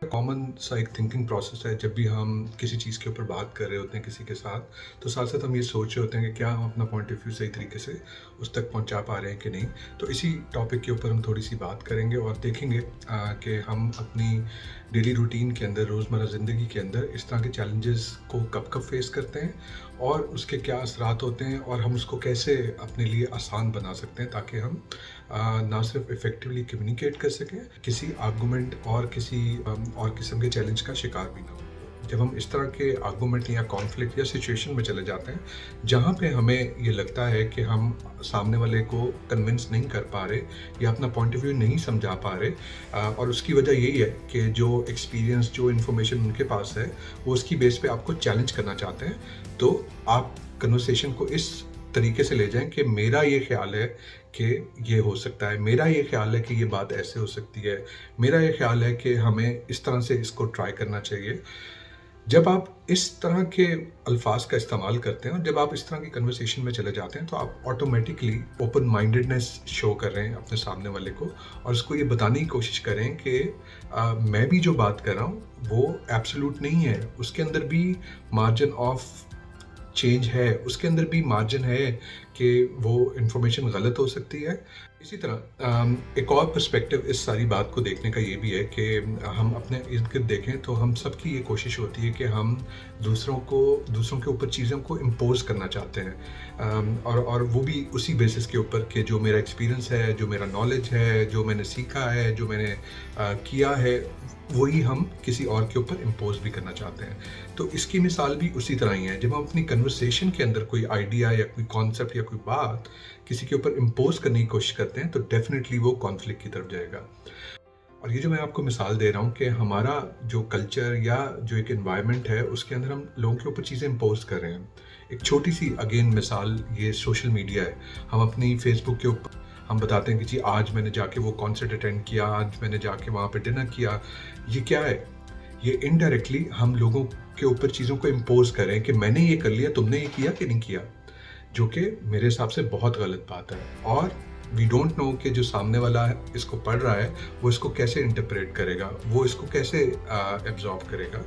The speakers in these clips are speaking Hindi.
कॉमन सा एक थिंकिंग प्रोसेस है जब भी हम किसी चीज़ के ऊपर बात कर रहे होते हैं किसी के साथ, तो साथ साथ हम ये सोच रहे होते हैं कि क्या हम अपना पॉइंट ऑफ व्यू सही तरीके से उस तक पहुंचा पा रहे हैं कि नहीं। तो इसी टॉपिक के ऊपर हम थोड़ी सी बात करेंगे और देखेंगे कि हम अपनी डेली रूटीन के अंदर, रोज़मर्रा ज़िंदगी के अंदर इस तरह के चैलेंजेस को कब कब फेस करते हैं और उसके क्या असरात होते हैं और हम उसको कैसे अपने लिए आसान बना सकते हैं, ताकि हम ना सिर्फ इफ़ेक्टिवली कम्युनिकेट कर सकें, किसी आर्गूमेंट और किसी और किस्म के चैलेंज का शिकार भी ना हो। जब हम इस तरह के आर्गूमेंट या कॉन्फ्लिक्ट या सिचुएशन में चले जाते हैं जहाँ पे हमें ये लगता है कि हम सामने वाले को कन्विंस नहीं कर पा रहे या अपना पॉइंट ऑफ व्यू नहीं समझा पा रहे, और उसकी वजह यही है कि जो एक्सपीरियंस, जो इन्फॉर्मेशन उनके पास है, वो उसकी बेस पे आपको चैलेंज करना चाहते हैं, तो आप कन्वर्सेशन को इस तरीके से ले जाएं कि मेरा ये ख्याल है कि ये हो सकता है, मेरा ये ख्याल है कि ये बात ऐसे हो सकती है, मेरा ये ख्याल है कि हमें इस तरह से इसको ट्राई करना चाहिए। जब आप इस तरह के अल्फाज का इस्तेमाल करते हैं और जब आप इस तरह की कन्वर्सेशन में चले जाते हैं, तो आप ऑटोमेटिकली ओपन माइंडेडनेस शो कर रहे हैं अपने सामने वाले को और उसको ये बताने की कोशिश करें कि मैं भी जो बात कर रहा हूँ वो एब्सोल्यूट नहीं है, उसके अंदर भी मार्जिन ऑफ चेंज है, उसके अंदर भी मार्जिन है कि वो इन्फॉर्मेशन गलत हो सकती है। इसी तरह एक और पर्सपेक्टिव इस सारी बात को देखने का ये भी है कि हम अपने इर्द-गिर्द देखें तो हम सबकी ये कोशिश होती है कि हम दूसरों के ऊपर चीज़ों को इम्पोज़ करना चाहते हैं, और वो भी उसी बेसिस के ऊपर कि जो मेरा एक्सपीरियंस है, जो मेरा नॉलेज है, जो मैंने सीखा है, जो मैंने किया है, वही हम किसी और के ऊपर इम्पोज़ भी करना चाहते हैं। तो इसकी मिसाल भी उसी तरह ही है। जब हम अपनी कन्वर्सेशन के अंदर कोई आइडिया या कोई कॉन्सेप्ट या कोई बात किसी के ऊपर इम्पोज़ करने की कोशिश करते हैं, तो डेफ़िनेटली वो कॉन्फ्लिक्ट की तरफ जाएगा। और ये जो मैं आपको मिसाल दे रहा हूँ कि हमारा जो कल्चर या जो एक एनवायरनमेंट है, उसके अंदर हम लोगों के ऊपर चीज़ें इम्पोज़ कर रहे हैं। एक छोटी सी अगेन मिसाल ये सोशल मीडिया है। हम अपनी फेसबुक के ऊपर हम बताते हैं कि जी आज मैंने जाके वो कॉन्सर्ट अटेंड किया, आज मैंने जाके वहाँ पे डिनर किया। ये क्या है? ये इनडायरेक्टली हम लोगों के ऊपर चीज़ों को इम्पोज़ कर रहे हैं कि मैंने ये कर लिया, तुमने ये किया कि नहीं किया? जो कि मेरे हिसाब से बहुत गलत बात है। और वी डोंट नो कि जो सामने वाला इसको पढ़ रहा है वो इसको कैसे इंटरप्रेट करेगा, वो इसको कैसे एब्जॉर्ब करेगा।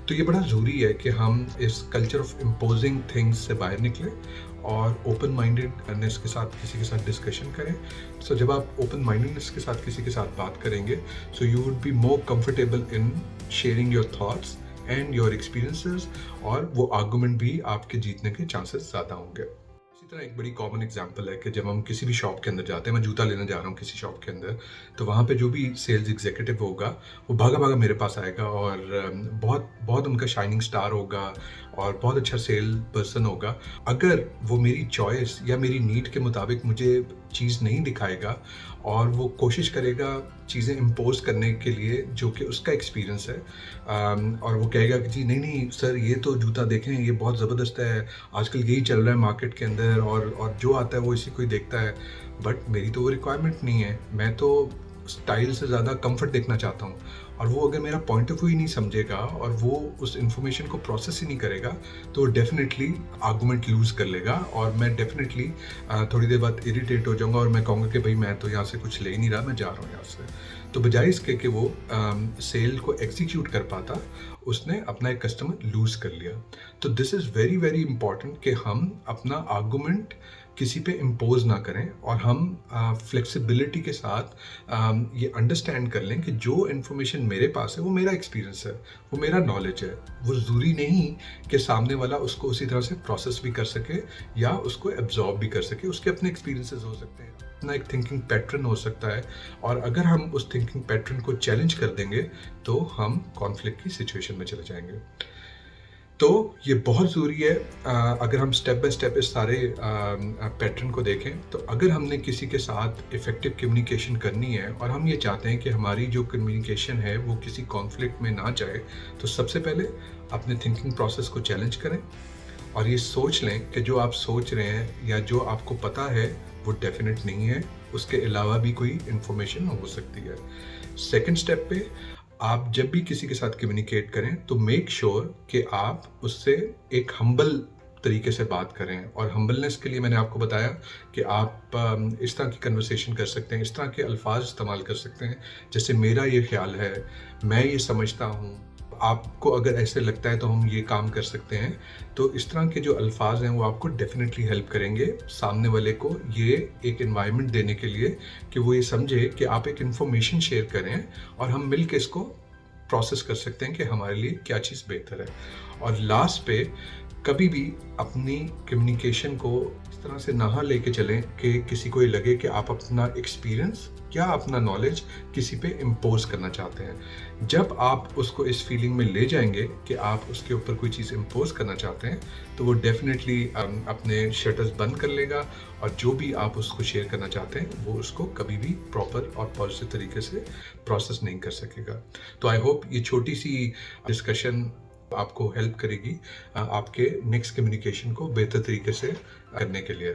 तो ये बड़ा ज़रूरी है कि हम इस कल्चर ऑफ इम्पोजिंग थिंग्स से बाहर निकलें और ओपन माइंडेडनेस के साथ किसी के साथ डिस्कशन करें। सो जब आप ओपन माइंडेडनेस के साथ किसी के साथ बात करेंगे, so you would be more comfortable in sharing your thoughts and your experiences, और वो आर्गुमेंट भी आपके जीतने के चांसेस ज़्यादा होंगे। इसी तरह एक बड़ी कॉमन एग्जांपल है कि जब हम किसी भी शॉप के अंदर जाते हैं, मैं जूता लेने जा रहा हूँ किसी शॉप के अंदर, तो वहाँ पे जो भी सेल्स एग्जीक्यूटिव होगा वो भागा भागा मेरे पास आएगा और बहुत बहुत उनका शाइनिंग स्टार होगा और बहुत अच्छा सेल पर्सन होगा। अगर वो मेरी चॉइस या मेरी नीड के मुताबिक मुझे चीज़ नहीं दिखाएगा और वो कोशिश करेगा चीज़ें इम्पोज करने के लिए जो कि उसका एक्सपीरियंस है, और वो कहेगा कि जी नहीं नहीं सर, ये तो जूता देखें, ये बहुत ज़बरदस्त है, आजकल यही चल रहा है मार्केट के अंदर, और जो आता है वो इसी को ही देखता है। बट मेरी तो वो रिक्वायरमेंट नहीं है, मैं तो स्टाइल से ज़्यादा कंफर्ट देखना चाहता हूँ। और वो अगर मेरा पॉइंट ऑफ व्यू ही नहीं समझेगा और वो उस इन्फॉर्मेशन को प्रोसेस ही नहीं करेगा, तो डेफिनेटली आर्गूमेंट लूज़ कर लेगा और मैं डेफिनेटली थोड़ी देर बाद इरिटेट हो जाऊंगा और मैं कहूँगा कि भाई मैं तो यहाँ से कुछ ले ही नहीं रहा, मैं जा रहा हूँ यहाँ से। तो बजाय इसके कि वो सेल को एग्जीक्यूट कर पाता, उसने अपना एक कस्टमर लूज़ कर लिया। तो this is very very important कि हम अपना आर्गूमेंट किसी पे इम्पोज ना करें और हम फ्लेक्सिबिलिटी के साथ ये अंडरस्टैंड कर लें कि जो इन्फॉर्मेशन मेरे पास है वो मेरा एक्सपीरियंस है, वो मेरा नॉलेज है। वो ज़रूरी नहीं कि सामने वाला उसको उसी तरह से प्रोसेस भी कर सके या उसको एब्जॉर्ब भी कर सके। उसके अपने एक्सपीरियंसेस हो सकते हैं, अपना एक थिंकिंग पैटर्न हो सकता है, और अगर हम उस थिंकिंग पैटर्न को चैलेंज कर देंगे तो हम कॉन्फ्लिक्ट की सिचुएशन में चले जाएंगे। तो ये बहुत ज़रूरी है। अगर हम स्टेप बाय स्टेप इस सारे पैटर्न को देखें, तो अगर हमने किसी के साथ इफ़ेक्टिव कम्युनिकेशन करनी है और हम ये चाहते हैं कि हमारी जो कम्युनिकेशन है वो किसी कॉन्फ्लिक्ट में ना जाए, तो सबसे पहले अपने थिंकिंग प्रोसेस को चैलेंज करें और ये सोच लें कि जो आप सोच रहे हैं या जो आपको पता है वो डेफिनेट नहीं है, उसके अलावा भी कोई इन्फॉर्मेशन हो सकती है। सेकंड स्टेप पे आप जब भी किसी के साथ कम्युनिकेट करें तो मेक श्योर कि आप उससे एक हम्बल तरीके से बात करें। और हम्बलनेस के लिए मैंने आपको बताया कि आप इस तरह की कन्वर्सेशन कर सकते हैं, इस तरह के अल्फाज इस्तेमाल कर सकते हैं, जैसे मेरा ये ख्याल है, मैं ये समझता हूँ, आपको अगर ऐसे लगता है तो हम ये काम कर सकते हैं। तो इस तरह के जो अल्फाज हैं वो आपको डेफिनेटली हेल्प करेंगे सामने वाले को ये एक एनवायरनमेंट देने के लिए कि वो ये समझे कि आप एक इन्फॉर्मेशन शेयर करें और हम मिल के इसको प्रोसेस कर सकते हैं कि हमारे लिए क्या चीज़ बेहतर है। और लास्ट पे कभी भी अपनी कम्युनिकेशन को इस तरह से ना लेके चलें कि किसी को ये लगे कि आप अपना एक्सपीरियंस या अपना नॉलेज किसी पे इम्पोज करना चाहते हैं। जब आप उसको इस फीलिंग में ले जाएंगे कि आप उसके ऊपर कोई चीज़ इम्पोज करना चाहते हैं तो वो डेफिनेटली अपने शटर्स बंद कर लेगा और जो भी आप उसको शेयर करना चाहते हैं वो उसको कभी भी प्रॉपर और पॉजिटिव तरीके से प्रोसेस नहीं कर सकेगा। तो आई होप ये छोटी सी डिस्कशन आपको हेल्प करेगी आपके नेक्स्ट कम्युनिकेशन को बेहतर तरीके से करने के लिए।